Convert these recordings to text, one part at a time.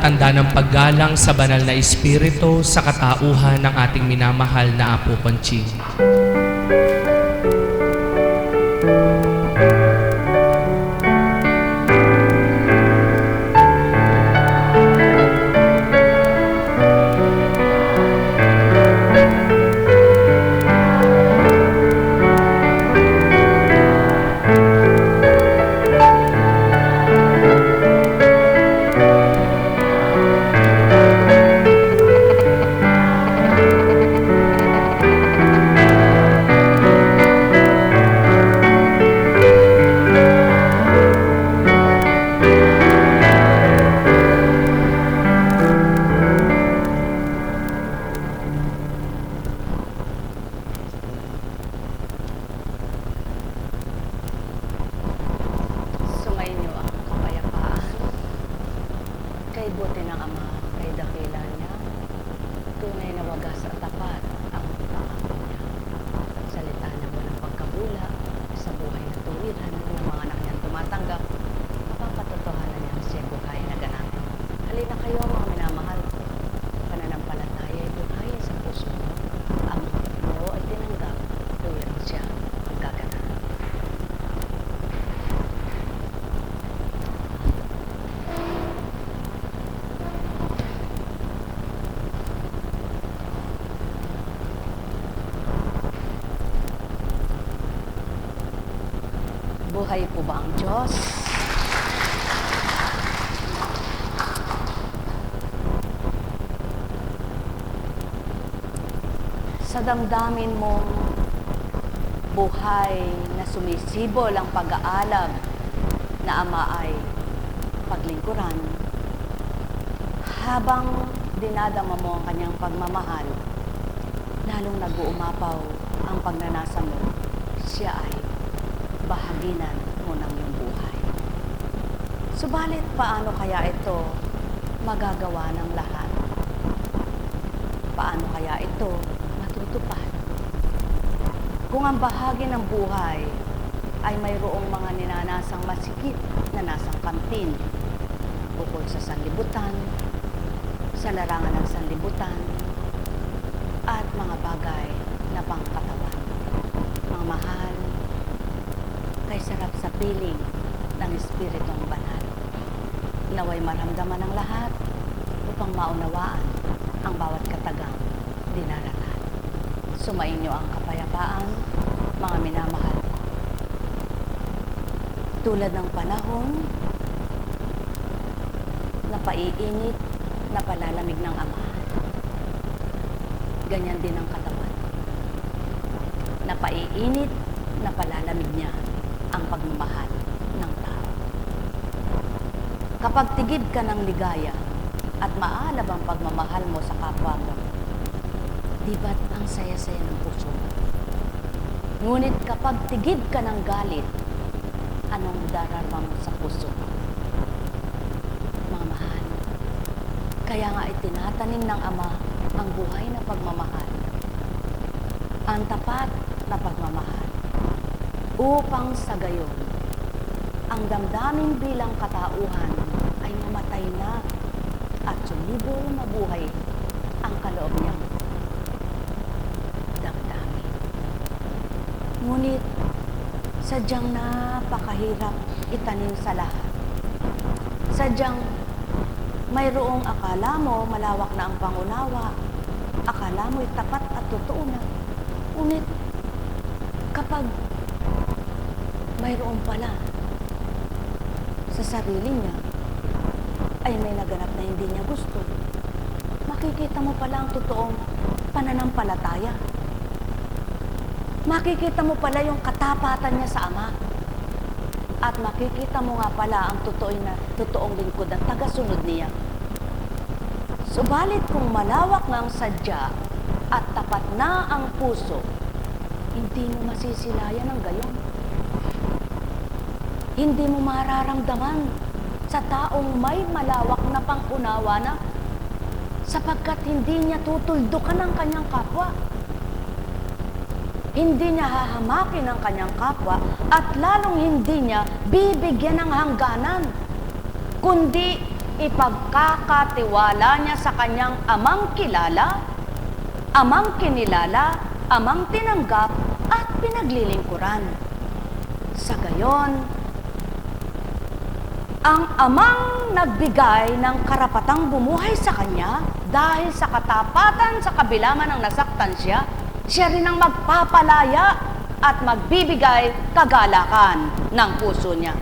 Tanda ng paggalang sa banal na espiritu sa katauhan ng ating minamahal na Apo Conching. Sumainyo ang kapayapaan. Kay buti ng Ama, kay dakila niya, tunay na wagas at tapat ang pangako niya. Salita na walang pagkabula sa buhay na tuwiran ng mga anak niyang tumatanggap, mapapatotohanan niya ang siya buhay na ganap. Halina kayo mga minamahal, pananampalataya ay buhay sa puso mo. Ang mo ay tinanggap, tuwiran siya ang gaganap. Buhay po ba ang Diyos? Sa damdamin mong buhay na sumisibol ang pag-aalab na Ama ay paglingkuran, habang dinadama mo ang kanyang pagmamahal, lalong nag-uumapaw ang pagnanasa mo, siya ay bahaginan mo ng iyong buhay. Subalit, paano kaya ito magagawa ng lahat? Paano kaya ito matutupad? Kung ang bahagi ng buhay ay mayroong mga ninanasang masikip na nasang kantin, bukod sa sanlibutan, sa larangan ng sanlibutan, at mga bagay na pangkatawan. Mga mahal, kay sarap sa piling ng Espiritong Banal. Naway maramdaman ng lahat upang maunawaan ang bawat katagang dinaranan. Sumainyo ang kapayapaan, mga minamahal ko. Tulad ng panahon na paiinit na palalamig ng Ama, ganyan din ang katawan. Na paiinit na palalamig niya ang pagmamahal ng tao. Kapag tigid ka ng ligaya at maalab ang pagmamahal mo sa kapwa mo, di ba't ang saya-saya ng puso? Ngunit kapag tigid ka ng galit, anong darama mo sa puso? Mga mahal, kaya nga itinatanim ng Ama ang buhay na pagmamahal, ang tapat na pagmamahal, upang sa gayon, ang damdamin bilang katauhan ay mamatay na at sumibol mabuhay ang kaloob niyang damdamin. Ngunit, sadyang napakahirap itanim sa lahat. Sadyang mayroong akala mo malawak na ang pangunawa, akala mo'y tapat at totoo na. Ngunit, kapag mayroon pala sa sarili niya ay may naganap na hindi niya gusto, makikita mo pala ang totoong pananampalataya. Makikita mo pala yung katapatan niya sa Ama. At makikita mo nga pala ang totoong lingkod at tagasunod niya. Subalit kung malawak nga ang sadya at tapat na ang puso, hindi mo masisilayan ang gayon. Hindi mo mararamdaman sa taong may malawak na pangunawa na, sapagkat hindi niya tutuldukan ang kanyang kapwa. Hindi niya hahamakin ang kanyang kapwa at lalong hindi niya bibigyan ng hangganan, kundi ipagkakatiwala niya sa kanyang amang kilala, amang kinilala, amang tinanggap at pinaglilingkuran. Sa gayon, ang amang nagbigay ng karapatang bumuhay sa kanya dahil sa katapatan sa kabila man ng nasaktan siya, siya rin ang magpapalaya at magbibigay kagalakan ng puso niya.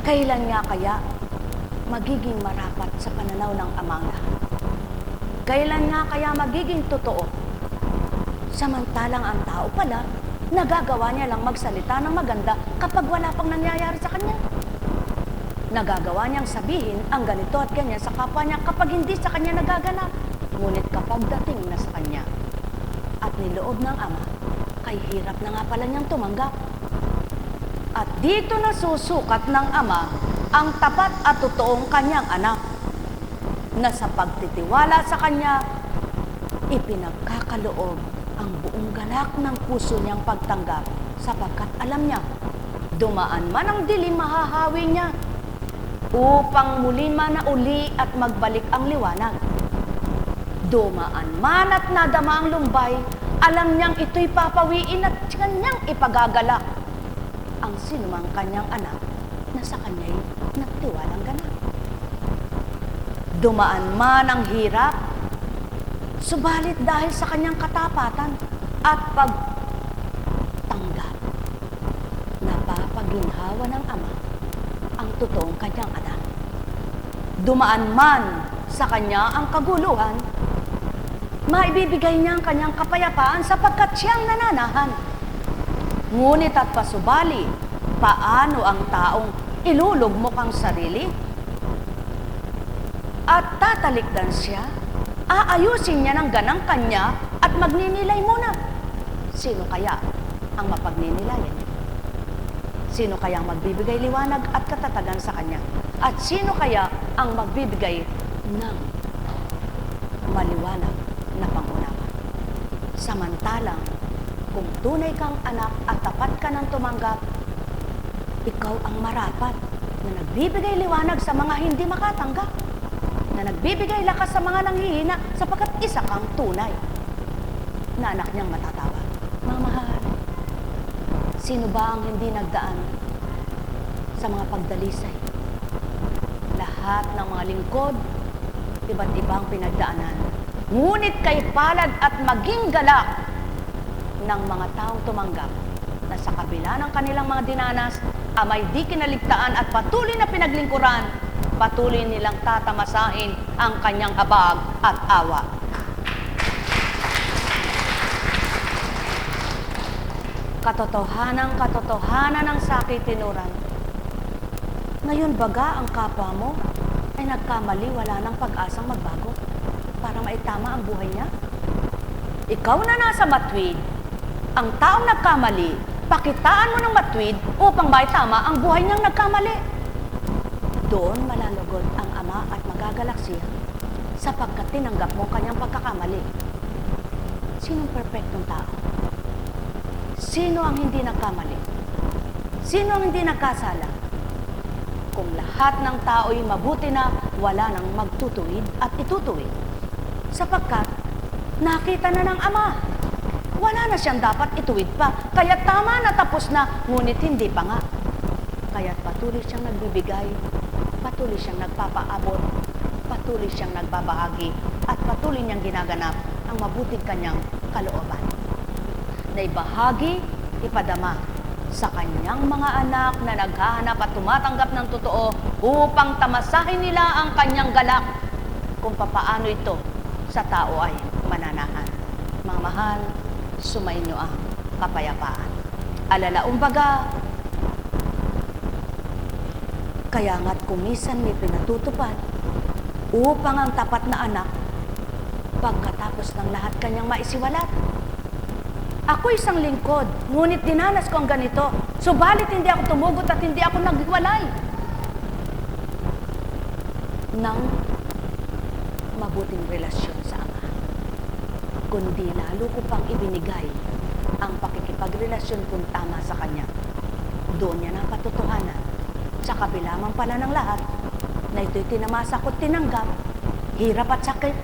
Kailan nga kaya magiging marapat sa pananaw ng amang lahat? Kailan nga kaya magiging totoo? Samantalang ang tao pala, nagagawa niya lang magsalita ng maganda kapag wala pang nangyayari sa kanya. Nagagawa niyang sabihin ang ganito at ganyan sa kapwa niya kapag hindi sa kanya nagaganap. Ngunit kapag dating na sa kanya at niloob ng Ama, kay hirap na nga pala niyang tumanggap. At dito nasusukat ng Ama ang tapat at totoong kanyang anak na sa pagtitiwala sa kanya, ipinagkakaloob ang buong galak ng puso niyang pagtanggap sapagkat alam niya, dumaan man ang dilim mahahawi niya upang muli man na uli at magbalik ang liwanag. Dumaan man at nadama ang lumbay, alam niyang ito'y papawiin at kanyang ipagagalak ang sinumang kanyang anak na sa kanya'y nagtiwalang ganap. Dumaan man ang hirap, subalit dahil sa kanyang katapatan at pagtanggap, napapaginhawa ng Ama ang totoong kanyang anak. Dumaan man sa kanya ang kaguluhan, maibibigay niya ang kanyang kapayapaan sapagkat siyang nananahan. Ngunit at pasubali, paano ang taong ilulugmok ang sarili? At tatalikdan siya, aayusin niya ng ganang kanya at magninilay muna. Sino kaya ang mapagninilayan? Sino kaya ang magbibigay liwanag at katatagan sa kanya? At sino kaya ang magbibigay ng maliwanag na pangunawa? Samantalang, kung tunay kang anak at tapat ka ng tumanggap, ikaw ang marapat na nagbibigay liwanag sa mga hindi makatanggap, na nagbibigay lakas sa mga nanghihina sapagkat isa kang tunay na anak niyang matatawag. Mga mahal, sino ba ang hindi nagdaan sa mga pagdalisay? Lahat ng mga lingkod, iba't ibang pinagdaanan. Ngunit kay palad at maging galak ng mga taong tumanggap na sa kabila ng kanilang mga dinanas, amay di kinaligtaan at patuloy na pinaglingkuran, patuloy nilang tatamasain ang kanyang habag at awa. Katotohanan ng sakit tinuran. Ngayon baga ang kapwa mo ay nagkamali, wala ng pag-asang magbago para maitama ang buhay niya? Ikaw na nasa matwid, ang taong nagkamali, pakitaan mo ng matwid upang maitama ang buhay niyang nagkamali. Doon malalugod ang Ama at magagalak siya sapagkat tinanggap mo kanyang pagkakamali. Sinong perpektong tao? Sino ang hindi nagkamali? Sino ang hindi nagkasala? Kung lahat ng tao'y mabuti na, wala nang magtutuwid at itutuwid. Sapagkat nakita na ng Ama, wala na siyang dapat ituwid pa. Kaya tama na, tapos na, ngunit hindi pa nga. Kaya patuloy siyang nagbibigay, patuloy siyang nagpapaabot, patuloy siyang nagbabahagi, at patuloy niyang ginaganap ang mabuting kanyang kalooban. Na ibahagi, ipadama sa kanyang mga anak na naghahanap at tumatanggap ng totoo upang tamasahin nila ang kanyang galak kung papaano ito sa tao ay mananahan. Mga mahal, sumainyo ang kapayapaan. Alalaong baga, kaya nga't kumisan may pinatutupad upang ang tapat na anak pagkatapos ng lahat kanyang maisiwalat. Ako isang lingkod, ngunit dinanas ko ang ganito, subalit hindi ako tumugot at hindi ako naghiwalay ng mabuting relasyon sa Ama, kundi lalo ko pang ibinigay ang pakikipagrelasyon kong tama sa Kanya. doon niya napatutuhanan. Sa kabila man pala ng lahat, na ito'y tinamasa ko't tinanggap, hirap at sakit,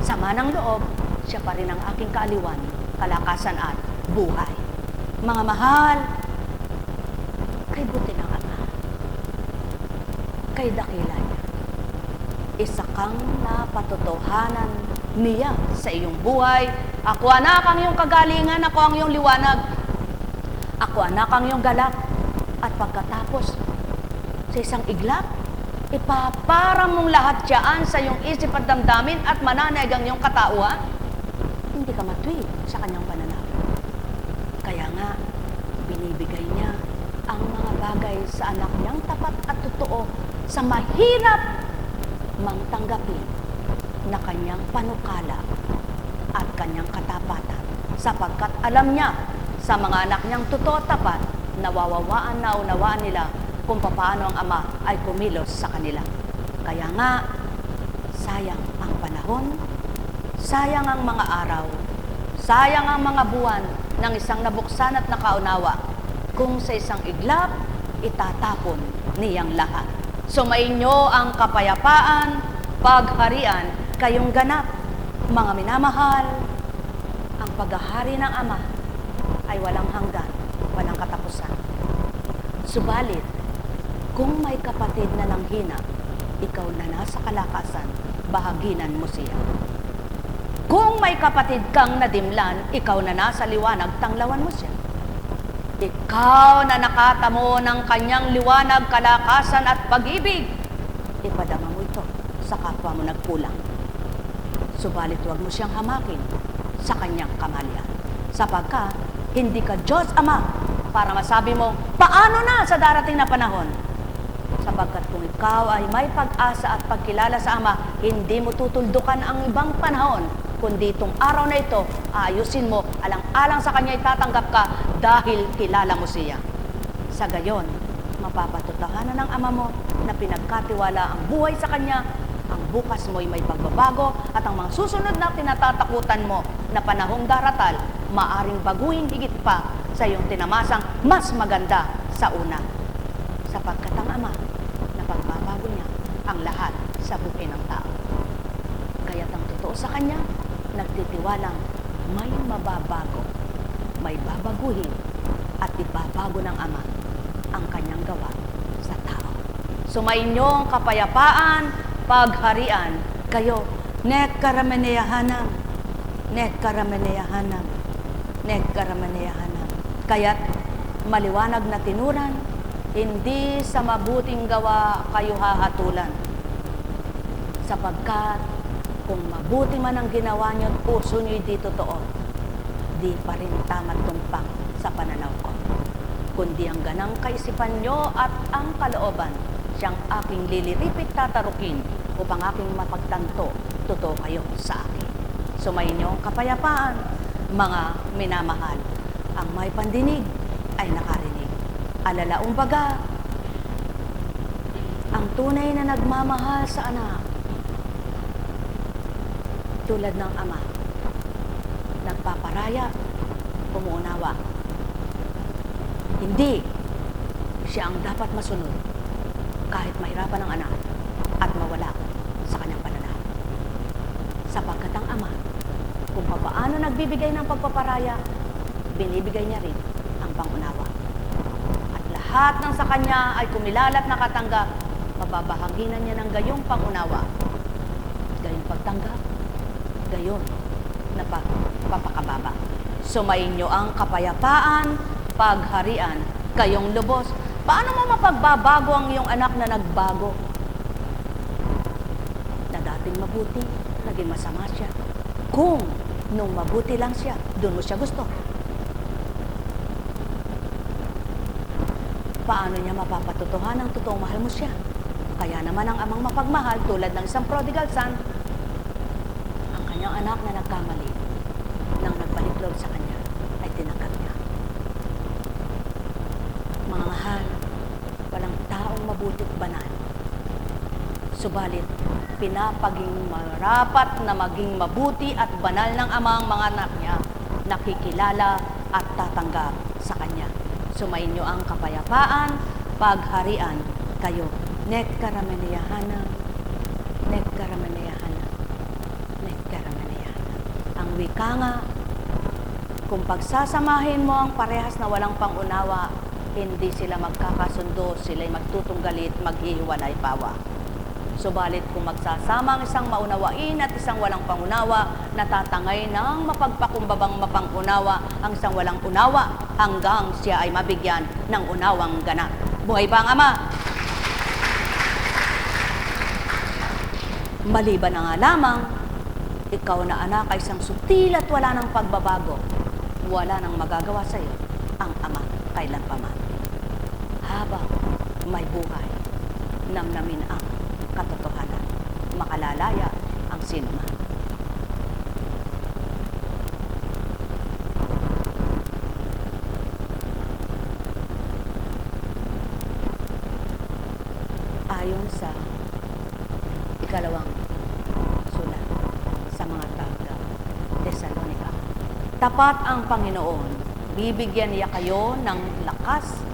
sama ng loob, siya pa rin ang aking kaaliwan, kalakasan at buhay. Mga mahal, kay buti ng Ama, kay dakila niya, isa kang napatotohanan niya sa iyong buhay. Ako anak ang iyong kagalingan, ako ang iyong liwanag. Ako anak ang iyong galak. At pagkatapos, sa isang iglap, ipaparam mong lahat dyan sa iyong isip at damdamin at mananayag ang iyong katauhan. Hindi ka matuwid sa kanyang pananaw. Kaya nga, binibigay niya ang mga bagay sa anak niyang tapat at totoo sa mahirap mang tanggapin na kanyang panukala at kanyang katapatan, sapagkat alam niya sa mga anak niyang totoo at tapat, nawawawaan na unawaan nila kung paano ang Ama ay kumilos sa kanila. Kaya nga, sayang ang panahon, sayang ang mga araw, sayang ang mga buwan ng isang nabuksan at nakaunawa kung sa isang iglap itatapon niyang lahat. Sumainyo ang kapayapaan, pagharian, kayong ganap, mga minamahal. Ang paghahari ng Ama ay walang hanggan, walang katapusan. Subalit, kung may kapatid na nanghina, ikaw na nasa kalakasan, bahaginan mo siya. Kung may kapatid kang nadimlan, ikaw na nasa liwanag, tanglawan mo siya. Ikaw na nakatamo ng kanyang liwanag, kalakasan at pag-ibig, ipadama mo ito sa kapwa mo nagkulang. Subalit huwag mo siyang hamakin sa kanyang kamalian. Sapagkat hindi ka Diyos Ama para masabi mo, paano na sa darating na panahon? Sapagkat kung ikaw ay may pag-asa at pagkilala sa Ama, hindi mo tutuldukan ang ibang panahon, kundi itong araw na ito, aayusin mo, alang-alang sa Kanya itatanggap ka dahil kilala mo siya. Sa gayon, mapapatutuhanan ng Ama mo na pinagkatiwala ang buhay sa Kanya, ang bukas mo'y may pagbabago at ang mga susunod na tinatatakutan mo na panahong daratal, maaring baguhin higit pa sa iyong tinamasang mas maganda sa una. Sapagkat ang Ama, napagbabago niya ang lahat sa buhay ng tao. Kaya't ang totoo sa Kanya, nagtitiwalang may mababago, may babaguhin, at ibabago ng Ama ang Kanyang gawa sa tao. Sumainyo ang kapayapaan, pagharian, kayo, nek karameneyahanam, nek karameneyahanam, nek karameneyahanam. Kaya't maliwanag na tinuran, hindi sa mabuting gawa kayo hahatulan. Sapagkat kung mabuti man ang ginawa niyo at puso niyo'y di totoo, di pa rin tama't tumpak sa pananaw ko. Kundi ang ganang kaisipan niyo at ang kalooban, siyang aking liliripit tatarukin upang aking mapagtanto, totoo kayo sa akin. Sumainyo ang kapayapaan, mga minamahal. Ang may pandinig ay nakarinig. Alalaong baga, ang tunay na nagmamahal sa anak, tulad ng Ama, nagpaparaya, umuunawa. Hindi siya ang dapat masunod kahit mahirapan ang anak at mawala sa kanyang pananaw. Sapagkat ang Ama, kung paano nagbibigay ng pagpaparaya, binibigay niya rin ang pangunawa. At lahat ng sa kanya ay kumilala at nakatanggap, mababahaginan niya ng gayong pangunawa, gayong pagtanggap, gayon na papakababa. Sumainyo ang kapayapaan, pagharian, kayong lubos. Paano mo mapagbabago ang iyong anak na nagbago? Na dating mabuti, naging masama siya. Kung nung mabuti lang siya, doon mo siya gusto. Paano niya mapapatutuhan ang totoong mahal mo siya? Kaya naman ang amang mapagmahal, tulad ng isang prodigal son, ang kanyang anak na nagkamali, nang nagbaliklog sa kanya, ay tinanggap niya. Mga mahal, walang taong mabuti't banal. Subalit, pinapaging marapat na maging mabuti at banal ng Ama ang mga anak niya, nakikilala at tatanggap sa Kanya. Sumainyo ang kapayapaan, pagharian kayo. Nekaramaniyahana, nekaramaniyahana, nekaramaniyahana. Ang wika nga, kung pagsasamahin mo ang parehas na walang pangunawa, hindi sila magkakasundo, sila'y magtutunggalit, maghihiwalay pawa. Subalit kung magsasama ang isang maunawain at isang walang pangunawa, natatangay ng mapagpakumbabang mapangunawa ang isang walang unawa hanggang siya ay mabigyan ng unawang ganap. Buhay ba ang Ama? Maliban na nga lamang, ikaw na anak ay isang sutil at wala ng pagbabago. Wala nang magagawa sa iyo ang Ama kailanpaman. Habang may buhay, namnamin ang katotohanan, makalalaya ang sinuman. Ayon sa ikalawang sulat sa mga taga Tesalonica, tapat ang Panginoon, bibigyan niya kayo ng lakas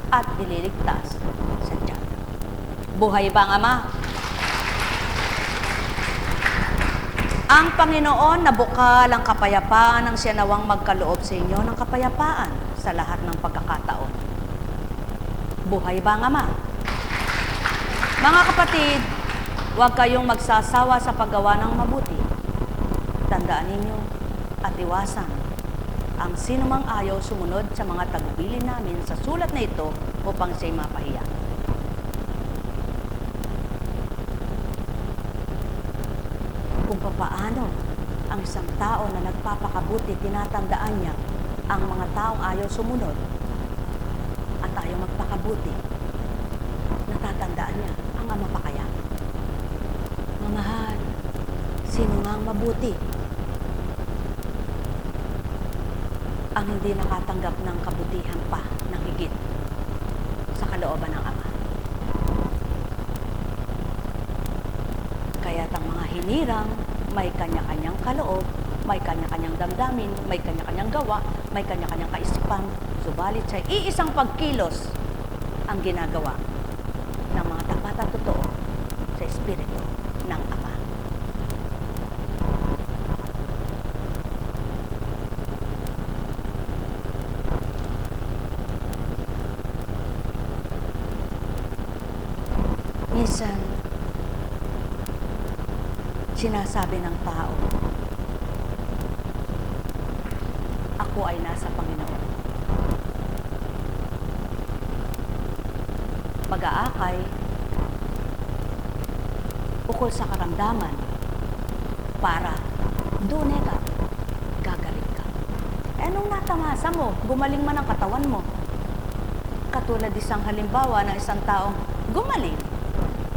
at ililigtas sa tiyan. Buhay ba ang Ama? Ang Panginoon na bukal ang kapayapaan ang siya nawang magkaloob sa inyo ng kapayapaan sa lahat ng pagkakataon. Buhay ba ang Ama? Mga kapatid, huwag kayong magsasawa sa paggawa ng mabuti. Tandaan ninyo at iwasan ang sinumang ayaw sumunod sa mga tagubilin namin sa sulat na ito upang siya'y mapahiya. Kung papaano ang isang tao na nagpapakabuti, tinatandaan niya ang mga taong ayaw sumunod at ayaw magpakabuti. Natatandaan niya ang Ama pa kaya. Mamahal, sino nga ang mabuti? Ang hindi nakatanggap ng kabutihan pa ng higit sa kalooban ng Ama. Kaya't ang mga hinirang may kanya-kanyang kaloob, may kanya-kanyang damdamin, may kanya-kanyang gawa, may kanya-kanyang kaisipan, subalit sa iisang pagkilos ang ginagawa ng mga tapat at totoo sa Espiritu ng Ama. Minsan, sinasabi ng tao, ako ay nasa Panginoon. Pag-aakay, ukol sa karamdaman, para doon ka, gagaling ka. Eh, nung natamasa mo, gumaling man ang katawan mo. Katulad isang halimbawa ng isang taong gumaling,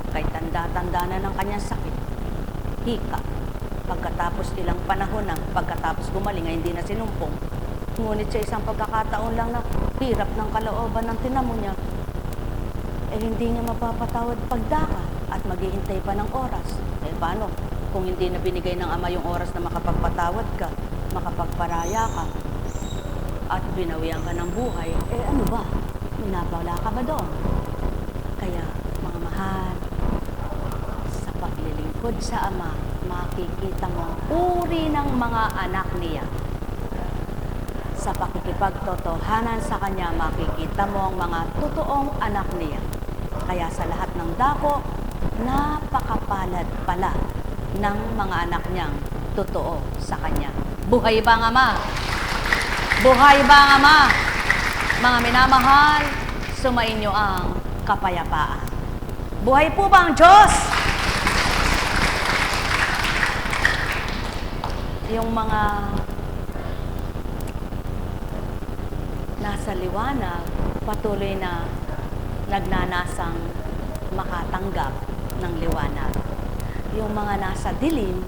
kay tanda-tanda na ng kanyang sakit, hika, pagkatapos ilang panahon na, pagkatapos gumaling ay hindi na sinumpong. Ngunit sa isang pagkakataon lang na hirap ng kalooban ng tinamo niya, eh hindi niya mapapatawad pagdaka at maghihintay pa ng oras. Eh paano? Kung hindi na binigay ng Ama yung oras na makapagpatawad ka, makapagparaya ka, at binawian ka ng buhay, eh ano ba? Minabala ka ba doon? Kaya, mga mahal, sa paglilingkod sa Ama, makikita mo ang uri ng mga anak niya. Sa pakikipagtotohanan sa Kanya, makikita mo ang mga totoong anak niya. Kaya sa lahat ng dako, napakapalad pala ng mga anak niyang totoo sa Kanya. Buhay ba ang Ama? Buhay ba ang Ama? Mga minamahal, sumainyo ang kapayapaan. Buhay po ba ang Diyos? Yung mga nasa liwanag, patuloy na nagnanasang makatanggap ng liwanag. Yung mga nasa dilim,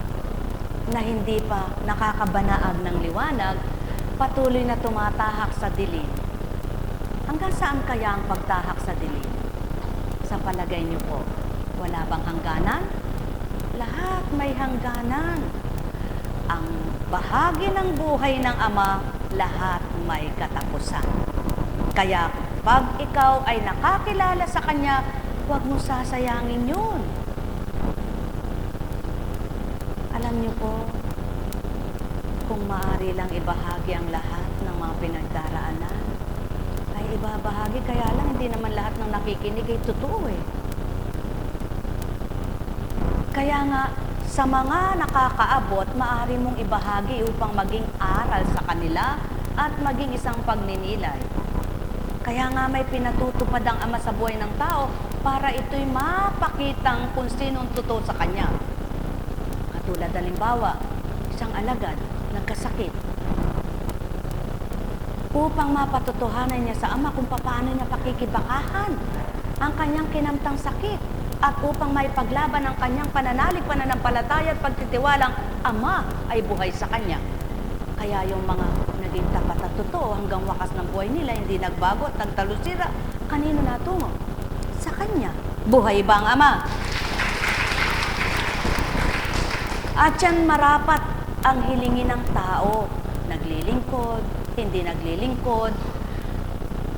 na hindi pa nakakabanaag ng liwanag, patuloy na tumatahak sa dilim. Hanggang saan kaya ang pagtahak sa dilim? Sa palagay niyo po, wala bang hangganan? Lahat may hangganan. Ang bahagi ng buhay ng Ama, lahat may katapusan. Kaya pag ikaw ay nakakilala sa Kanya, huwag mo sasayangin yun. Alam niyo po, kung maaari lang ibahagi ang lahat ng mga pinagdaraanan, ay ibabahagi, kaya lang hindi naman lahat ng nakikinig ay totoo eh. Kaya nga, sa mga nakakaabot, maaari mong ibahagi upang maging aral sa kanila at maging isang pagninilay. Kaya nga may pinatutupad ang Ama sa buhay ng tao para ito'y mapakitang kung sino ang totoo sa Kanya. Katulad halimbawa, isang alagad, nagkasakit. Upang mapatotohanan niya sa Ama kung paano niya pakikibakahan ang kanyang kinamtang sakit. At upang may paglaban ang kanyang pananalig, pananampalataya at pagtitiwalang Ama ay buhay sa kanya. Kaya yung mga naging tapat at totoo hanggang wakas ng buhay nila, hindi nagbago at nagtalusira, kanino natungo? Sa kanya. Buhay ba ang Ama? At yan marapat ang hilingin ng tao. Naglilingkod, hindi naglilingkod,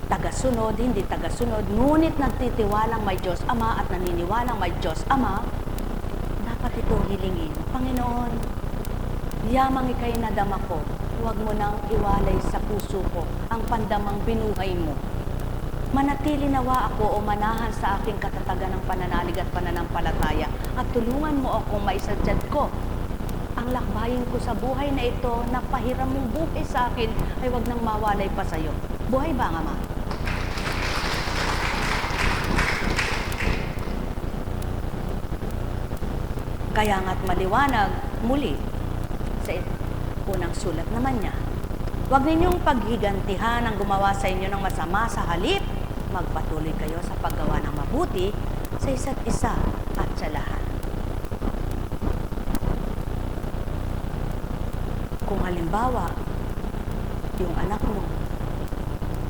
tagasunod, hindi tagasunod, ngunit nagtitiwalang may Diyos Ama at naniniwalang may Diyos Ama, dapat ito hilingin. Panginoon, yamang ika'y nadama ko, huwag mo nang iwalay sa puso ko ang pandamang binuhay mo. Manatili nawa ako o manahan sa aking katatagan ng pananalig at pananampalataya at tulungan mo akong maisadyad ko ang lakbayin ko sa buhay na ito na pahiram mong buhay sa akin ay wag nang mawalay pa sa iyo. Buhay ba ang Ama? Kaya nga't maliwanag muli sa unang sulat naman niya, huwag ninyong paghigantihan ang gumawa sa inyo ng masama, sa halip magpatuloy kayo sa paggawa ng mabuti sa isa't isa at sa lahat. Kung halimbawa, yung anak mo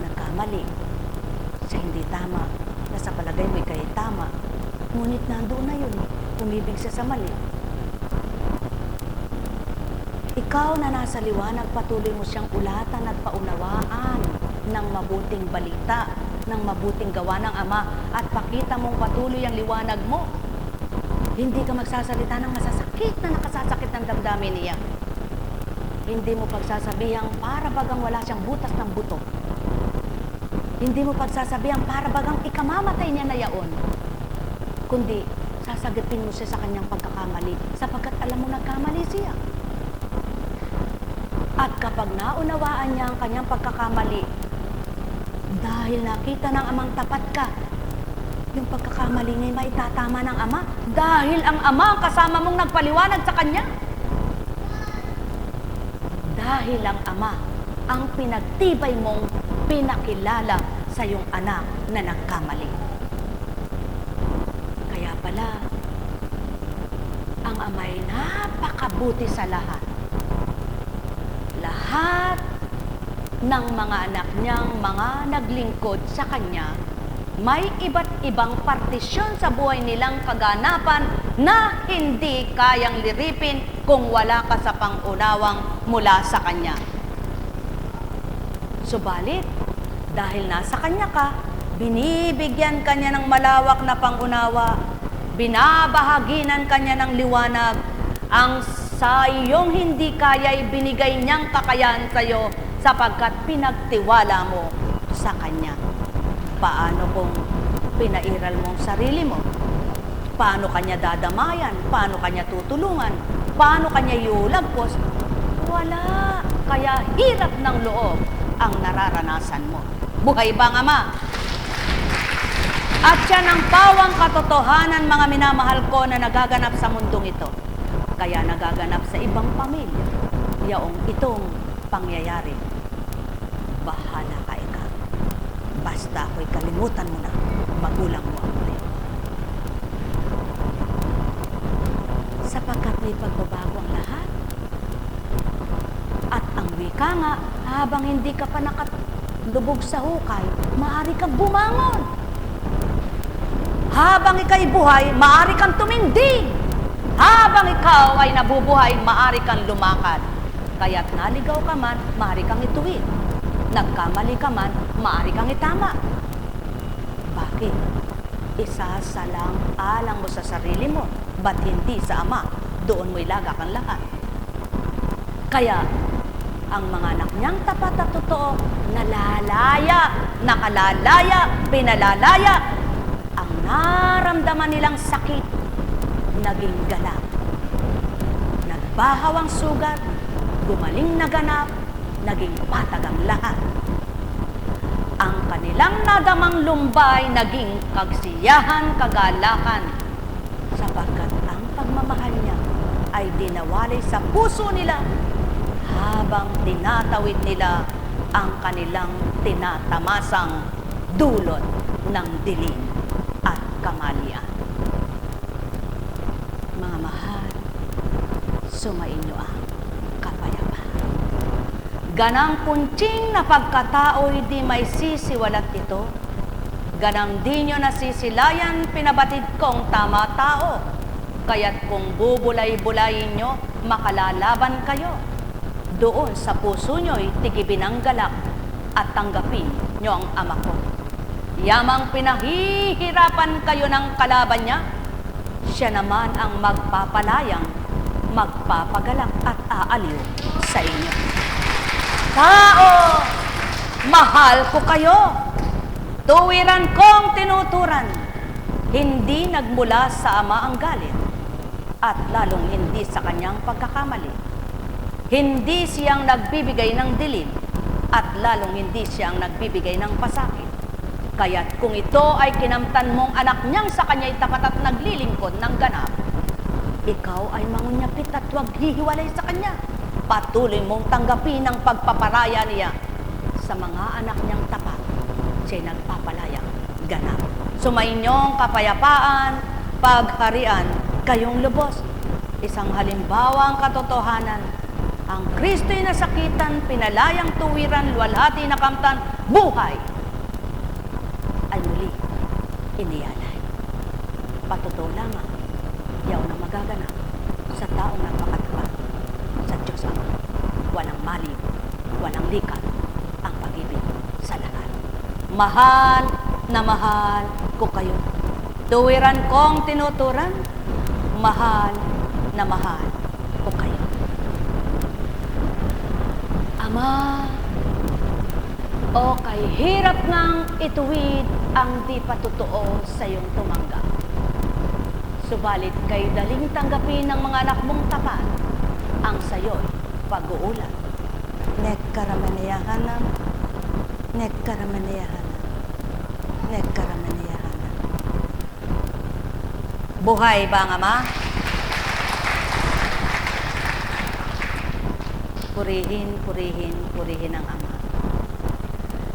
nagkamali sa hindi tama, na sa palagay mo ika'y tama, ngunit nandoon na yun, umibig siya sa mali. Ikaw na nasa liwanag, patuloy mo siyang ulatan at paunawaan ng mabuting balita, ng mabuting gawa ng Ama, at pakita mong patuloy ang liwanag mo. Hindi ka magsasalita ng masasakit na nakasasakit ng damdamin niya. Hindi mo pagsasabihang para bagang wala siyang butas ng buto. Hindi mo pagsasabihang para bagang ikamamatay niya na yaon. Kundi, sasagutin mo siya sa kanyang pagkakamali, sapagkat alam mo nagkamali siya. At kapag naunawaan niya ang kanyang pagkakamali, dahil nakita ng Amang tapat ka, yung pagkakamali niya maitatama ng Ama, dahil ang Ama ang kasama mong nagpaliwanag sa kanya. Dahil ang Ama ang pinagtibay mong pinakilala sa iyong anak na nagkamali. Kaya pala, ang Ama ay napakabuti sa lahat. Lahat ng mga anak niyang mga naglingkod sa Kanya, may iba't ibang partisyon sa buhay nilang kaganapan na hindi kayang liripin kung wala ka sa pangunawang mula sa Kanya. Subalit, dahil nasa Kanya ka, binibigyan Kanya ng malawak na pangunawa, binabahaginan Kanya ng liwanag, ang sa iyong hindi kaya ay binigay niyang kakayahan sa iyo sapagkat pinagtiwala mo sa Kanya. Paano kung pinairal mo ang sarili mo? Paano Kanya dadamayan? Paano Kanya tutulungan? Paano Kanya iulagpos? Wala. Kaya hirap ng loob ang nararanasan mo. Buhay ba ang Ama? At yan ang pawang katotohanan, mga minamahal ko, na nagaganap sa mundong ito. Kaya nagaganap sa ibang pamilya, yaong itong pangyayari. Bahala ka ikaw. Basta ako'y kalimutan mo na, magulang mo ang muli. Sapagkat may pagbabago ang lahat. At ang wika nga, habang hindi ka pa nakalubog sa hukay, maaari kang bumangon. Habang ika'y buhay, maaari kang tumindig. Habang ikaw ay nabubuhay, maaari kang lumakad. Kaya't naligaw ka man, maaari kang ituwid. Nagkamali ka man, maaari kang itama. Bakit? Isasalang-alang mo sa sarili mo, ba't hindi sa Ama? Doon mo ilagak ang lahat. Kaya, ang mga anak niyang tapat at totoo, nalalaya, nakalalaya, pinalalaya, ang naramdaman nilang sakit, naging galak. Nagbahaw ang sugat, gumaling na ganap, naging patag ang lahat. Ang kanilang nadamang lumbay naging kagsiyahan, kagalakan, sapagkat ang pagmamahal niya ay dinawalay sa puso nila habang tinatawid nila ang kanilang tinatamasang dulot ng dilim at kamalian. Mga mahal, sumainyo ang kapayapaan. Ganang kuntsing na pagkatao'y di may sisiwalat ito. Ganang di nyo nasisilayan, pinabatid kong tama tao. Kaya't kung bubulay-bulayin nyo, makalalaban kayo. Doon sa puso nyo'y tigibin ang galak at tanggapin nyo ang Ama ko. Yamang pinahihirapan kayo ng kalaban niya, siya naman ang magpapalayang, magpapagalak at aaliw sa inyo. Tao, mahal ko kayo. Tuwiran kong tinuturan. Hindi nagmula sa Ama ang galit at lalong hindi sa kanyang pagkakamali. Hindi siyang nagbibigay ng dilim at lalong hindi siyang nagbibigay ng pasakit. Kaya't kung ito ay kinamtan mong anak niyang sa kanya'y tapat at naglilingkod ng ganap, ikaw ay mangunyapit at huwag hihiwalay sa kanya. Patuloy mong tanggapin ang pagpaparaya niya sa mga anak niyang tapat. Siya'y nagpapalayang ganap. Sumainyong kapayapaan, pagharian, kayong lubos. Isang halimbawang katotohanan, ang Kristo'y nasakitan, pinalayang tuwiran, luwalhati na kamtan, buhay ay muli iniyalay. Patotoo lamang, yaw na magaganap sa taong nagpakatapat sa Diyos Ama. Walang mali, walang likat ang pag-ibig sa lahat. Mahal na mahal ko kayo. Tuwiran kong tinuturan, mahal na mahal ko kayo. Ama, o kay hirap ngang ituwid ang di patotoo sa iyong tumanggap. Subalit kay daling tanggapin ng mga anak mong tapat ang sayo'y pag-uulan. Nekkaramanayahanam, nekkaramanayahanam, nekkaramanayahanam. Buhay ba ang Ama? Purihin, purihin, purihin ang Ama.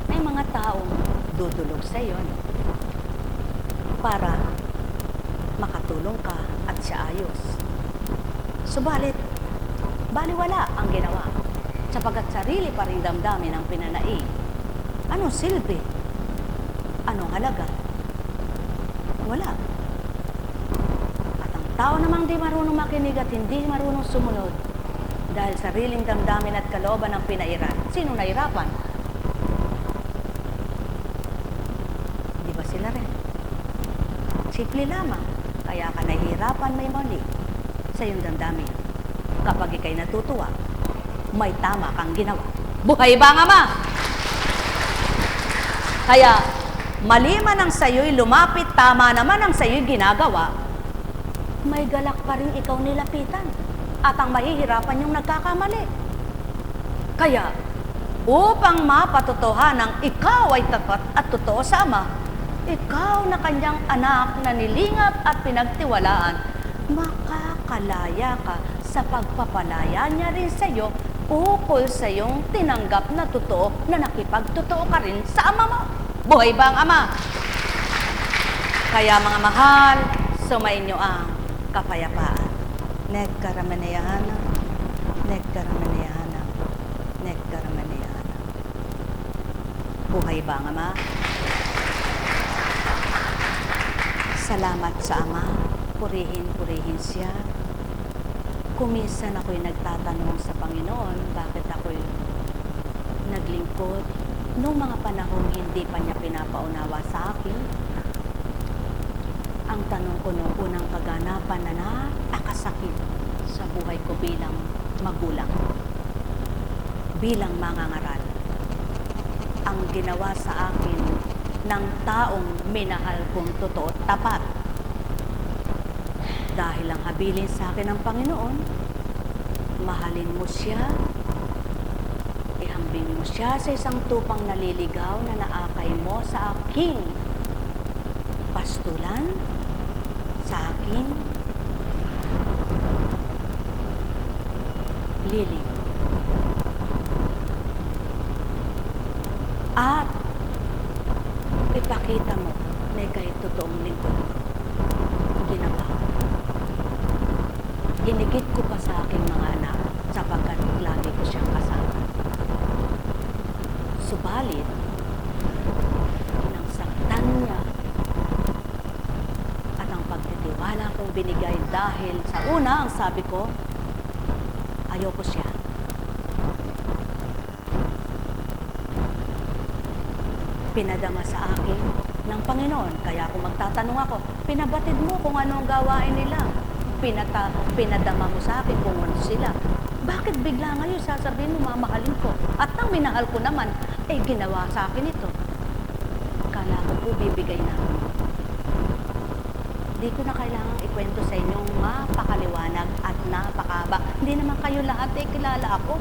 May mga taong dudulog sa iyo, no? Para makatulong ka at siya ayos. Subalit, baliwala ang ginawa, sapagkat sarili pa rin damdamin ang pinanaig. Anong silbi? Anong halaga? Wala. At ang tao namang di marunong makinig at hindi marunong sumunod, dahil sariling damdamin at kalooban ang pinairan, sino nahirapan? Di ba sila rin? Simple lamang, kaya ka nahihirapan may mali sa iyong damdamin. Kapag ikay natutuwa, may tama kang ginawa. Buhay ba ang Ama? Kaya, mali man ang sayo'y lumapit, tama naman ang sayo'y ginagawa, may galak pa rin ikaw nilapitan at ang mahihirapan yung nagkakamali. Kaya, upang mapatotohanang ikaw ay tapat at totoo sa Ama, ikaw na kanyang anak na nilingap at pinagtiwalaan, makakalaya ka sa pagpapalaya niya rin sa iyo ukol sa iyong tinanggap na totoo na nakipagtotoo ka rin sa Ama mo. Buhay ba ang Ama? Kaya mga mahal, sumainyo ang kapayapaan. Nekkaramanayahanam, nekkaramanayahanam, nekkaramanayahanam. Buhay ba ang Ama? Salamat sa Ama, purihin siya. Kuminsan ako'y nagtatanong sa Panginoon, bakit ako'y naglingkod Noong mga panahong hindi pa niya pinapaunawa sa akin, ang tanong ko noong unang kaganapan na napakasakit sa buhay ko bilang magulang, bilang mangangaral, ang ginawa sa akin ng taong minahal kong totoo at tapat. Dahil ang habilin sa akin ng Panginoon, mahalin mo siya, ihambing mo siya sa isang tupang naliligaw na naakay mo sa aking pastulan, sa aking liling. At ipakita mo na ika'y totoong lingkod ko. Ginawa ko. Hinigit ko pa sa aking mga anak sapagkat lagi ko siyang kasama. Subalit, inangsaktan niya at ang pagtitiwala kong binigay dahil sa una, ang sabi ko, ayoko siya. Pinadama sa akin ng Panginoon. Kaya kung magtatanong ako, pinabatid mo kung ano ang gawain nila. Pinadama mo sa akin kung ano sila. Bakit bigla ngayon sasabihin mo, mamahalin ko? At nang minahal ko naman, ginawa sa akin ito. Kala ko po bibigay na ako. Hindi ko na kailangang ikwento sa inyong mapakaliwanag at napakaba. Hindi naman kayo lahat kilala ako.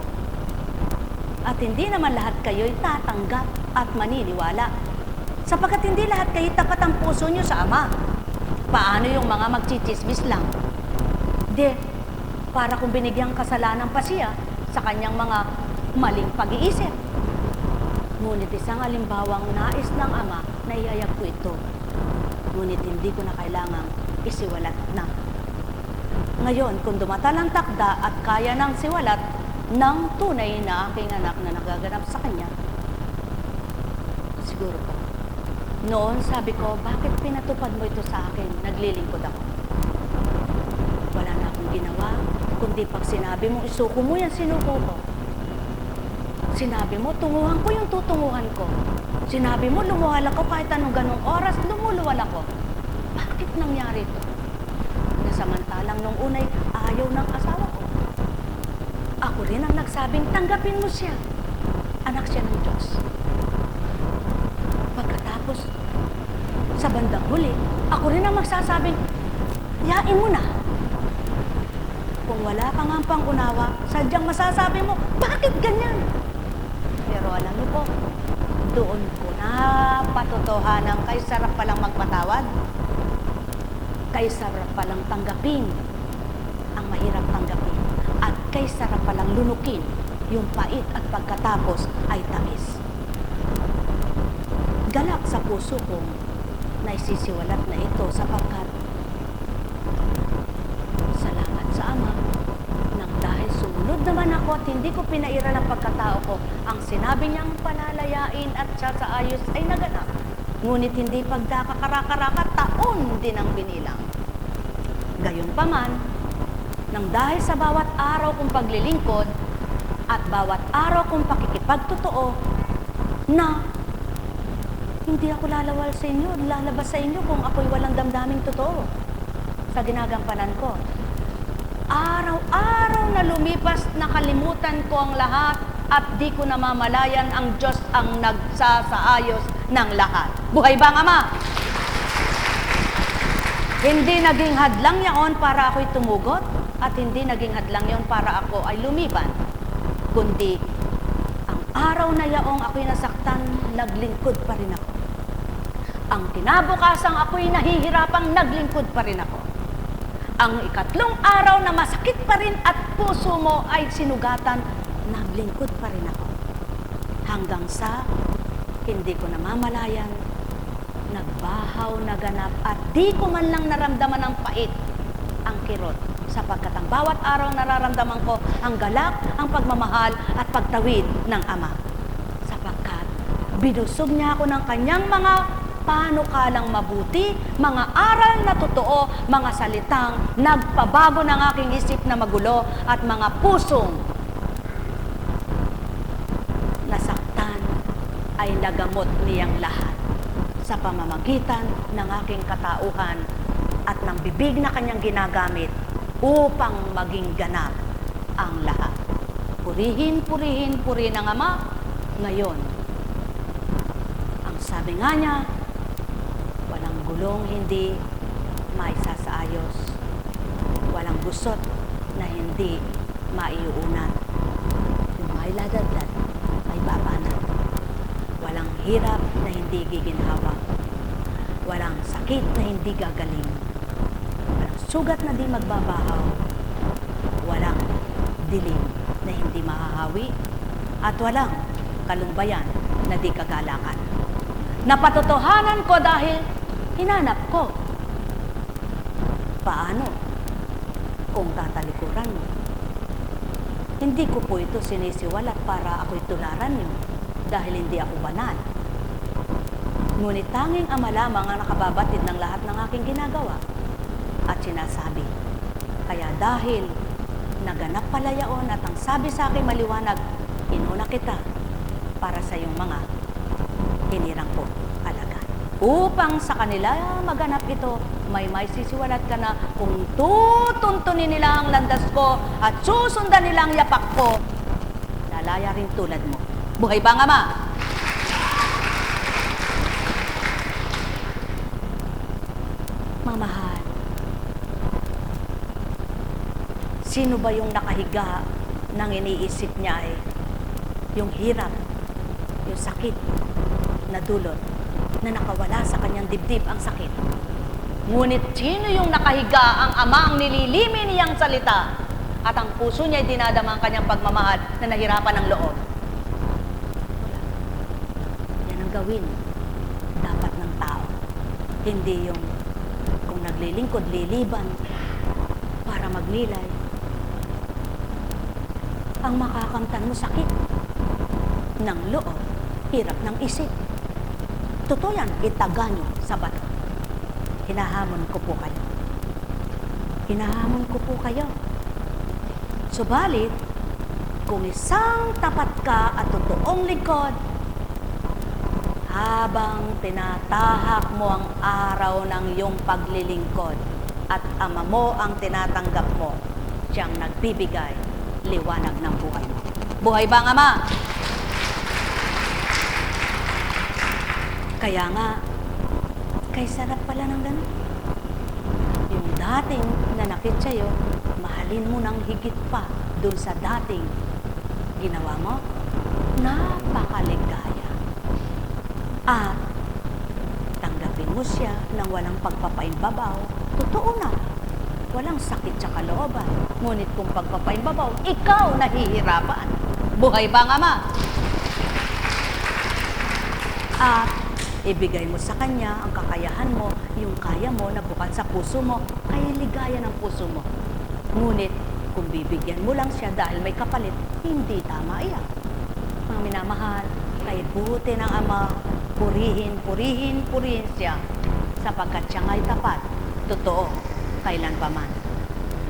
At hindi naman lahat kayo'y tatanggap at maniniwala. Sapagkat hindi lahat kayo tapat ang puso nyo sa Ama. Paano yung mga magchichismis lang? Di, para kung binigyang kasalanan pa siya sa kanyang mga maling pag-iisip. Ngunit isang halimbawang nais ng Ama na iayag ko ito. Ngunit hindi ko na kailangang isiwalat na. Ngayon, kung dumatalang takda at kaya ng siwalat ng tunay na aking anak na nagaganap sa kanya, siguro po. Noon, sabi ko, bakit pinatupad mo ito sa akin? Naglilingkod ako. Wala na akong ginawa, kundi pag sinabi mo, isuko mo yan, sinuko ko. Sinabi mo, tunguhan ko yung tutunguhan ko. Sinabi mo, lumuhal ako kahit anong ganong oras, lumuluwal ako. Bakit nangyari ito? Na samantalang nung unay, ayaw ng asawa ko. Ako rin ang nagsabing, tanggapin mo siya. Anak siya ng Diyos. Pagkatapos, sa bandang huli, ako rin ang magsasabing, yain mo na. Kung wala ka nga pangunawa, sadyang masasabi mo, bakit ganyan? Pero alam niyo po, doon ko na patotohanan kay sarap palang magpatawad. Kay sarap palang tanggapin ang mahirap tanggapin. At kay sarap palang lunukin yung pait at pagkatapos ay tamis. Galak sa puso kong naisisiwalat na ito sapagkat salamat sa Ama nang dahil sumunod naman ako at hindi ko pinairal ang pagkatao ko, ang sinabi niyang palalayain at siya sa ayos ay naganap. Ngunit hindi pagdakakaraka-raka, taon din ang binilang. Gayunpaman, nang dahil sa bawat araw kong paglilingkod at bawat araw kong pakikipagtotoo na hindi ako lalawal sa inyo, lalabas sa inyo kung ako'y walang damdaming totoo sa ginagampanan ko. Araw-araw na lumipas, nakalimutan ko ang lahat at di ko namamalayan ang Diyos ang nagsasaayos ng lahat. Buhay ba ang Ama? Hindi naging hadlang yaon para ako'y tumugot at hindi naging hadlang yon para ako ay lumiban. Kundi, ang araw na yaong ako'y nasaktan, naglingkod pa rin ako. Ang kinabukasang ako'y nahihirapang, naglingkod pa rin ako. Ang ikatlong araw na masakit pa rin at puso mo ay sinugatan, naglingkod pa rin ako. Hanggang sa hindi ko namamalayan, nagbahaw, naganap at di ko man lang naramdaman ang pait, ang kirot, sapagkat ang bawat araw nararamdaman ko ang galak, ang pagmamahal at pagtawid ng Ama. Sapagkat binusog niya ako ng kanyang mga panukalang mabuti, mga aral na totoo, mga salitang nagpabago ng aking isip na magulo at mga pusong nasaktan ay nagamot niyang lahat sa pamamagitan ng aking katauhan at ng bibig na kanyang ginagamit upang maging ganap ang lahat. Purihin, purihin, purihin ang Ama ngayon. Ang sabi nga niya, walang gulong hindi maisasaayos, walang gusot na hindi maiuunat. Yung may ladadlad ay babanat. Walang hirap na hindi giginhawa. Walang sakit na hindi gagaling. Walang sugat na di magbabahaw. Walang dilim na hindi mahahawi. At walang kalumbayan na di kagalakan. Napatotohanan ko dahil hinanap ko. Paano kung tatalikuran mo? Hindi ko po ito sinisiwalat para ako'y tularan niyo dahil hindi ako banal. Ngunit tanging Ama lamang ang nakababatid ng lahat ng aking ginagawa at sinasabi. Kaya dahil naganap pala yaon at ang sabi sa akin maliwanag, inuna kita para sa iyong mga hinirang ko alaga. Upang sa kanila maganap ito, may sisiwalat ka na kung tutuntunin nila ang landas ko at susundan nila ang yapak ko, lalaya rin tulad mo. Buhay ba ang Ama? Mamahal, sino ba yung nakahiga nang iniisip niya ay yung hirap, yung sakit na dulot na nakawala sa kanyang dibdib ang sakit? Ngunit sino yung nakahiga ang Ama ang nililimi niyang salita at ang puso niya ay dinadama ang kanyang pagmamahal na nahirapan ng loob? Yan ang gawin dapat ng tao. Hindi yung kung naglilingkod, liliban para magnilay. Ang makakamtan mo sakit ng loob, hirap ng isip. Totoo yan, itaga nyo sa bato. Hinahamon ko po kayo. Hinahamon ko po kayo. Subalit, kung isang tapat ka at totoong lingkod, habang tinatahak mo ang araw ng iyong paglilingkod at Ama mo ang tinatanggap mo, siyang nagbibigay liwanag ng buhay mo. Buhay ba ang Ama? Kaya nga, kay sarap pala ng ganun. Yung dating nanakit sa'yo, mahalin mo ng higit pa dun sa dating ginawa mo. Napakaligaya. At tanggapin mo siya nang walang pagpapaimbabaw. Totoo na, walang sakit sa kalooban. Ngunit kung pagpapaimbabaw, ikaw nahihirapan. Buhay ba ang Ama? At ibigay mo sa Kanya ang kakayahan mo, yung kaya mo na bukod sa puso mo, kaya ligaya ng puso mo. Ngunit kung bibigyan mo lang siya dahil may kapalit, hindi tama iyan. Mga minamahal, kay buti ng Ama, purihin, purihin, purihin siya, sapagkat siya nga'y tapat, totoo, kailan pa man.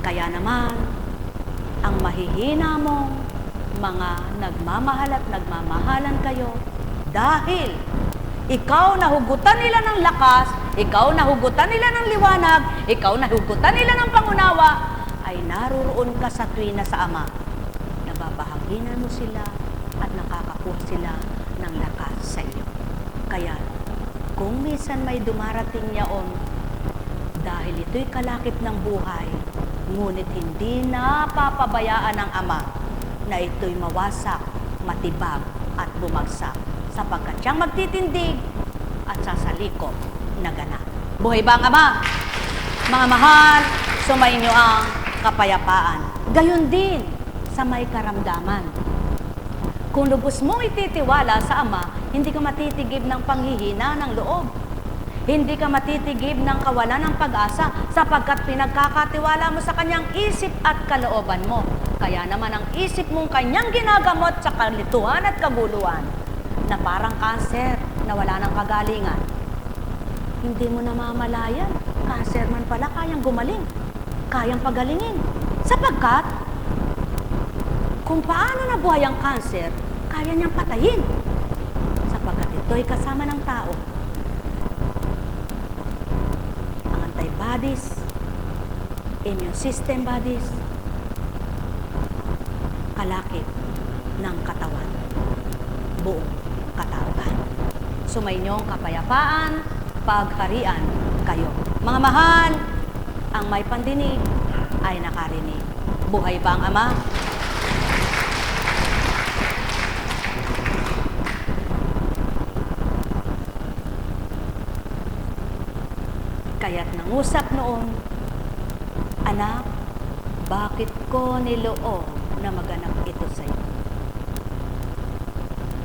Kaya naman, ang mahihina mong mga nagmamahal at nagmamahalan kayo, dahil ikaw nahugutan nila ng lakas, ikaw nahugutan nila ng liwanag, ikaw nahugutan nila ng pangunawa, ay naruroon ka sa tuwina sa Ama. Nababahaginan mo sila at nakakakuha sila ng lakas sa iyo. Kaya, kung minsan may dumarating yaon, dahil ito'y kalakip ng buhay, ngunit hindi napapabayaan ng Ama na ito'y mawasak, matibag at bumagsak, sapagkat siyang magtitindig at sasalikop na ganap. Buhay ba ang Ama? Mga mahal, sumainyo ang kapayapaan. Gayon din sa may karamdaman. Kung lubos mong ititiwala sa Ama, hindi ka matitigib ng panghihina ng loob. Hindi ka matitigib ng kawalan ng pag-asa sapagkat pinagkakatiwala mo sa Kanyang isip at kalooban mo. Kaya naman ang isip mong Kanyang ginagamot sa kalituhan at kaguluhan na parang kanser na wala ng kagalingan. Hindi mo namamalayan, kanser man pala kayang gumaling, kayang pagalingin. Sapagkat, kung paano nabuhay ang kanser, kaya niyang patayin. Sapagkat Ito'y kasama ng tao. Ang antibodies, immune system bodies, kalakip ng katawan, buong katauhan. Sumainyong kapayapaan, pagharian kayo. Mga mahal, ang may pandinig ay nakarinig. Buhay pa ang Ama. Kaya't nangusap noon, anak, bakit ko niloob na maganap ito sa iyo?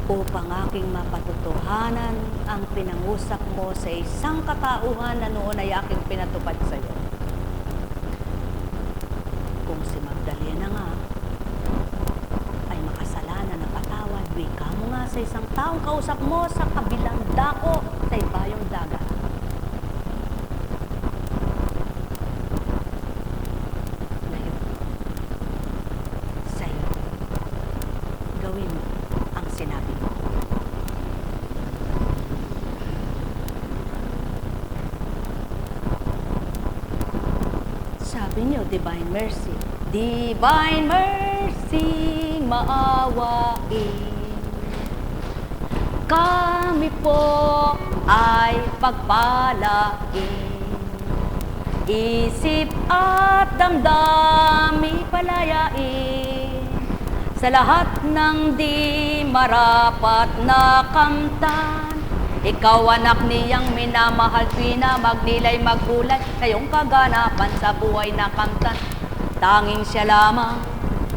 Upang aking mapatutuhanan ang pinangusap mo sa isang katauhan na noon ay aking pinatupad sa iyo. Kung si Magdalena nga ay makasalanan na patawad, wika mo nga sa isang taong kausap mo sa kabilang dako sa ibayong dagat. Ngayon, sa iyo, gawin mo ang sinabi mo. Sabi niyo, Divine Mercy. Divine Mercy, maawain. Kami po ay pagpalain. Isip at damdami palayain. Sa lahat ng di marapat na kamtan, ikaw anak niyang minamahal, pinamagnilay magkulay sa iyong kaganapan sa buhay na kamtan. Tanging siya lamang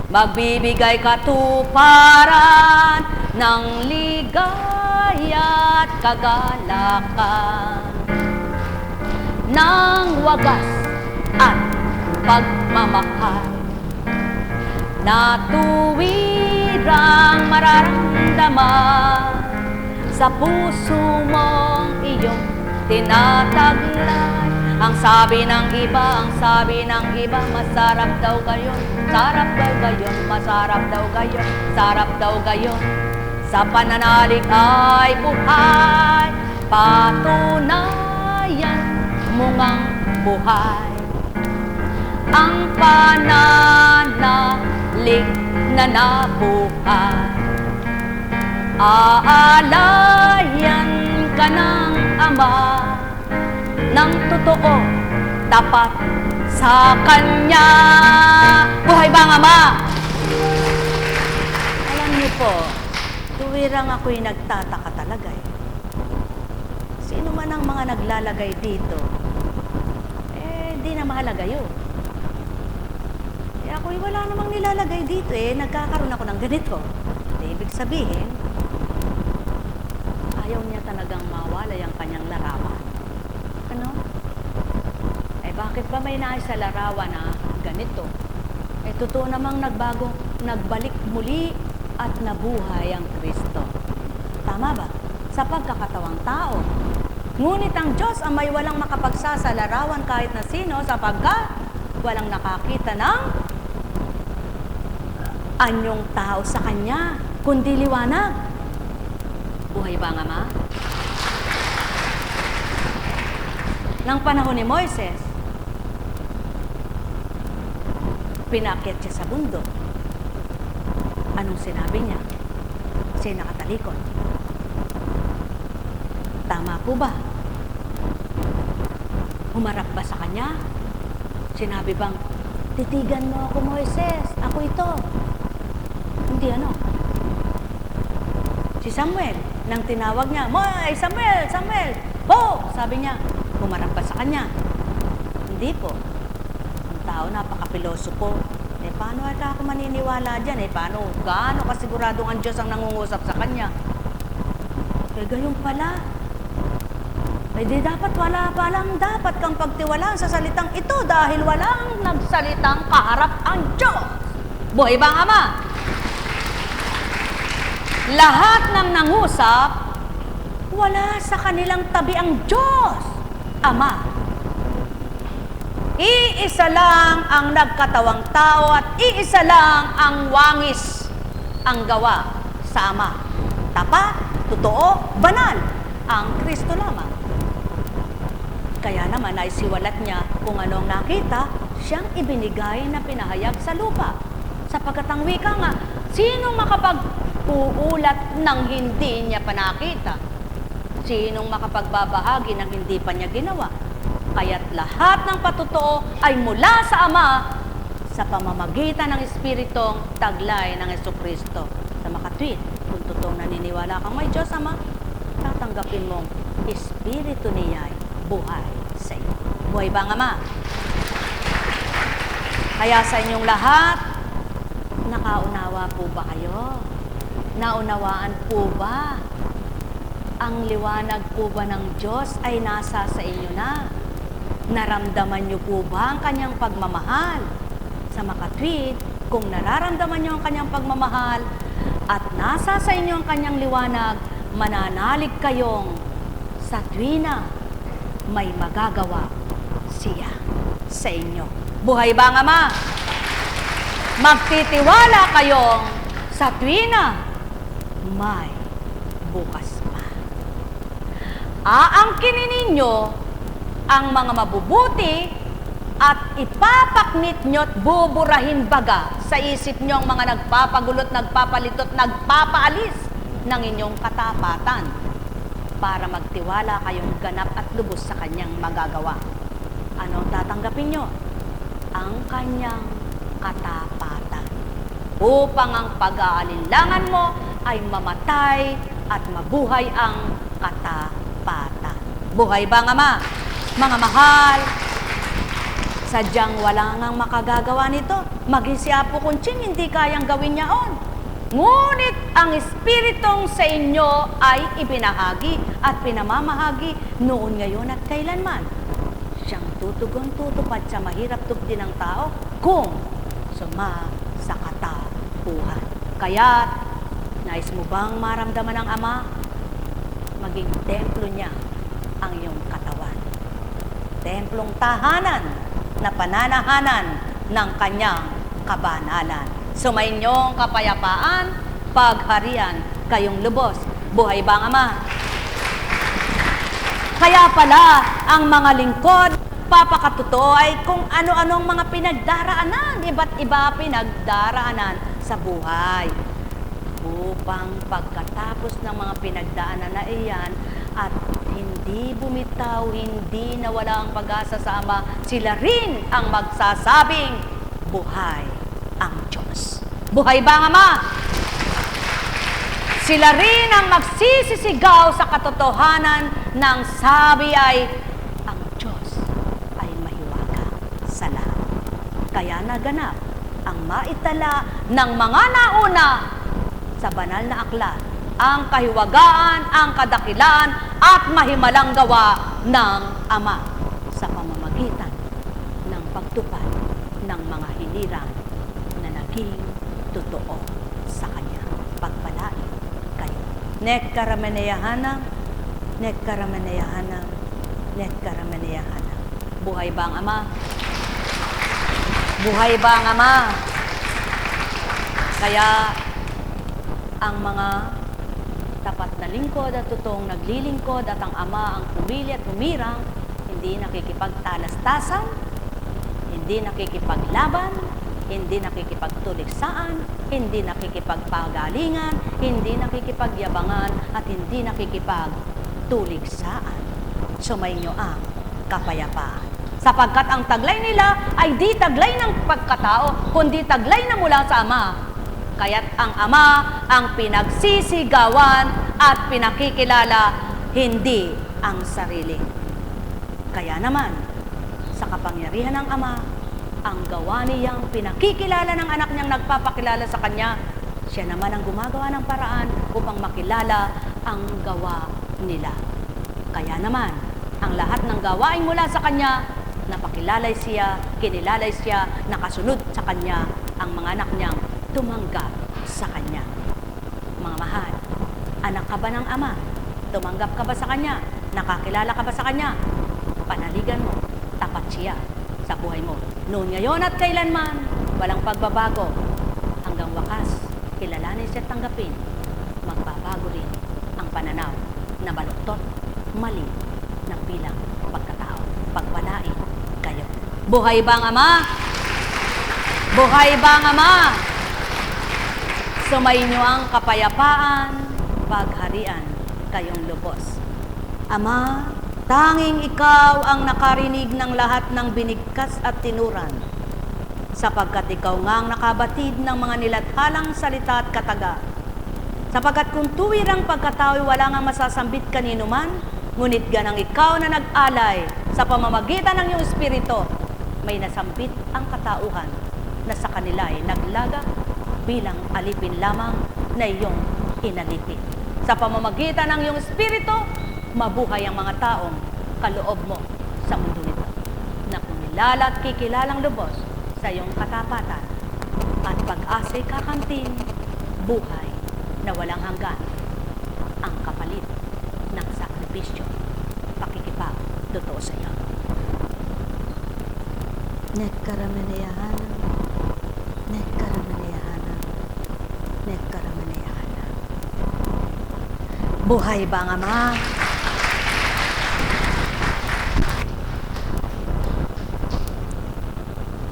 magbibigay katuparan ng ligaya at kagalakan, ng wagas at pagmamahal na tuwirang mararamdaman sa puso mong iyong tinataglay. Ang sabi ng iba, masarap daw gayon, sarap daw gayon, masarap daw gayon, sarap daw gayon. Sa pananalig ay buhay, patunayan mo ngang buhay. Ang pananalig na nabuhay, aalayan ka ng Ama ng totoo, tapat sa Kanya. Buhay ba ang Ama? Alam niyo po, tuwirang ako'y nagtataka talaga eh. Sino man ang mga naglalagay dito, di na mahalaga yun. Ako'y wala namang nilalagay dito nagkakaroon ako ng ganito. Ibig sabihin, ayaw niya talagang mawalay ang kanyang larawan. Ano? Bakit ba may nais sa larawan na ganito? Totoo namang nagbalik muli at nabuhay ang Kristo. Tama ba? Sa pagkakatawang tao. Ngunit ang Diyos ang may walang makapagsasalarawan kahit na sino sapagkat walang nakakita ng anyong tao sa Kanya, kundi liwanag. Buhay ba ang Ama? Nang panahon ni Moises, pinakyat siya sa bundok. Anong sinabi niya? Siya nakatalikod. Tama po ba? Humarap ba sa kanya? Sinabi bang, titigan mo ako, Moises, ako ito. Hindi ano. Si Samuel, nang tinawag niya, Samuel, Samuel, ho! Sabi niya, humarap ba sa kanya? Hindi po. Ang tao, napaka-pilosopo. Paano ata ako maniniwala dyan? Paano? Gaano kasiguradong ang Diyos ang nangungusap sa kanya? Gayon pala. Di dapat dapat kang pagtiwalaan sa salitang ito dahil walang nagsalitang kaharap ang Diyos. Buhay ba ang Ama? Lahat ng nangusap, wala sa kanilang tabi ang Diyos, Ama. Iisa lang ang nagkatawang tao at iisa lang ang wangis ang gawa sa Ama. Tapat, totoo, banal, ang Kristo lamang. Kaya naman ay siwalat niya kung anong nakita, siyang ibinigay na pinahayag sa lupa. Sapagkat ang wika nga, sinong makapag-uulat ng hindi niya pa nakita? Sinong makapagbabahagi ng hindi pa niya ginawa? Kaya't lahat ng patotoo ay mula sa Ama sa pamamagitan ng Espiritong taglay ng Jesucristo. Sa makatwid, kung totoong naniniwala kang may Diyos Ama, tatanggapin mong Espiritu niya'y buhay sa iyo. Buhay ba ang Ama? Kaya sa inyong lahat, nakaunawa po ba kayo? Naunawaan po ba? Ang liwanag po ba ng Diyos ay nasa sa inyo na? Naramdaman niyo po ba ang kanyang pagmamahal? Sa makatwid, kung nararamdaman niyo ang kanyang pagmamahal at nasa sa inyo ang kanyang liwanag, mananalig kayong sa tuwina may magagawa siya sa inyo. Buhay ba ang Ama? Magtitiwala kayong sa tuwina may bukas pa. Aangkinin ninyo ang mga mabubuti at ipapaknit nyo't buburahin baga sa isip nyo ang mga nagpapagulot, nagpapalitot, nagpapaalis ng inyong katapatan para magtiwala kayong ganap at lubos sa kanyang magagawa. Ano ang tatanggapin nyo? Ang kanyang katapatan. Upang ang pag-aalinlangan mo ay mamatay at mabuhay ang katapatan. Buhay ba ang Ama? Mga mahal, sadyang wala ngang makagagawa nito. Maging si Apo Kunching, hindi kayang gawin niyaon. Ngunit ang Espiritong sa inyo ay ibinahagi at pinamamahagi noon, ngayon at kailanman. Siyang tutugon, tutupad sa mahirap tupdi ng tao kung sa katapuhan. Kaya, nais mo bang maramdaman ng Ama? Maging templo niya ang iyong katawan. Templong tahanan na pananahanan ng kanyang kabanalan. Sumayinyong kapayapaan, pagharian, kayong lubos. Buhay ba ang Ama? Kaya pala, ang mga lingkod, papakatotoo ay kung ano-anong mga pinagdaraanan, iba't iba pinagdaraanan sa buhay. Upang pagkatapos ng mga pinagdaanan na iyan at hindi bumitaw, hindi nawala ang pag-asa sa Ama, sila rin ang magsasabing, buhay ang Diyos. Buhay ba ang Ama? Sila rin ang magsisisigaw sa katotohanan ng sabi ay, ang Diyos ay mahiwaga sa lahat. Kaya naganap ang maitala ng mga nauna sa banal na aklat, ang kahiwagaan, ang kadakilan, at mahimalang gawa ng Ama sa pamamagitan ng pagtupad ng mga hinirang na naging totoo sa Kanya. Pagpalain kayo. Nekkarameneyahanam, nekkarameneyahanam, nekkarameneyahanam. Buhay ba ang Ama? Buhay ba ang Ama? Kaya, ang mga tapat na lingkod at totoong naglilingkod at ang Ama ang pumili at humirang, hindi nakikipagtalastasan, hindi nakikipaglaban, hindi nakikipagtuligsaan, hindi nakikipagpagalingan, hindi nakikipagyabangan, at hindi nakikipagtuligsaan. Sumainyo ang kapayapaan. Sapagkat ang taglay nila ay di taglay ng pagkatao, kundi taglay na mula sa Ama. Kaya't ang Ama ang pinagsisigawan at pinakikilala, hindi ang sarili. Kaya naman, sa kapangyarihan ng Ama, ang gawa niyang pinakikilala ng anak niyang nagpapakilala sa Kanya, siya naman ang gumagawa ng paraan upang makilala ang gawa nila. Kaya naman, ang lahat ng gawain mula sa Kanya, napakilalay siya, kinilalay siya, nakasunod sa Kanya, ang mga anak niyang tumanggap sa Kanya. Mga mahal, anak ka ba ng Ama? Tumanggap ka ba sa Kanya? Nakakilala ka ba sa Kanya? Panaligan mo, tapat siya sa buhay mo. Noon, ngayon at kailanman, walang pagbabago. Hanggang wakas, kilalanin siya at tanggapin. Magbabago rin ang pananaw na baluktot, mali ng bilang pagkatao. Pagpalain kayo. Buhay ba ang Ama? Buhay ba ang Ama? Sumainyo ang kapayapaan, pagharian kayong lubos. Ama, tanging ikaw ang nakarinig ng lahat ng binigkas at tinuran, sapagkat ikaw nga ang nakabatid ng mga nilathalang salita at kataga. Sapagkat kung tuwir ang pagkatao'y wala nga masasambit kanino man, ngunit ganang ikaw na nag-alay sa pamamagitan ng iyong espiritu, may nasambit ang katauhan na sa kanila ay naglaga bilang alipin lamang na iyong inalipin. Sa pamamagitan ng iyong espiritu, mabuhay ang mga taong kaloob mo sa mundo nito, na kumilala at kikilalang lubos sa iyong katapatan at pag-asa'y kakamtin, buhay na walang hanggan, ang kapalit ng sakripisyo, pakikipag, totoo sa iyo. Nekkaramanayahan, nekkaramanayahan, nekkaramanayahan. Buhay ba ang Ama?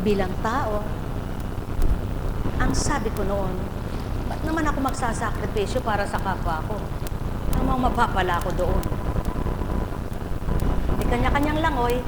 Bilang tao, ang sabi ko noon, ba't naman ako magsasakripisyo para sa kapwa ko? Namang mapapala ko doon. Di kanya-kanyang langoy,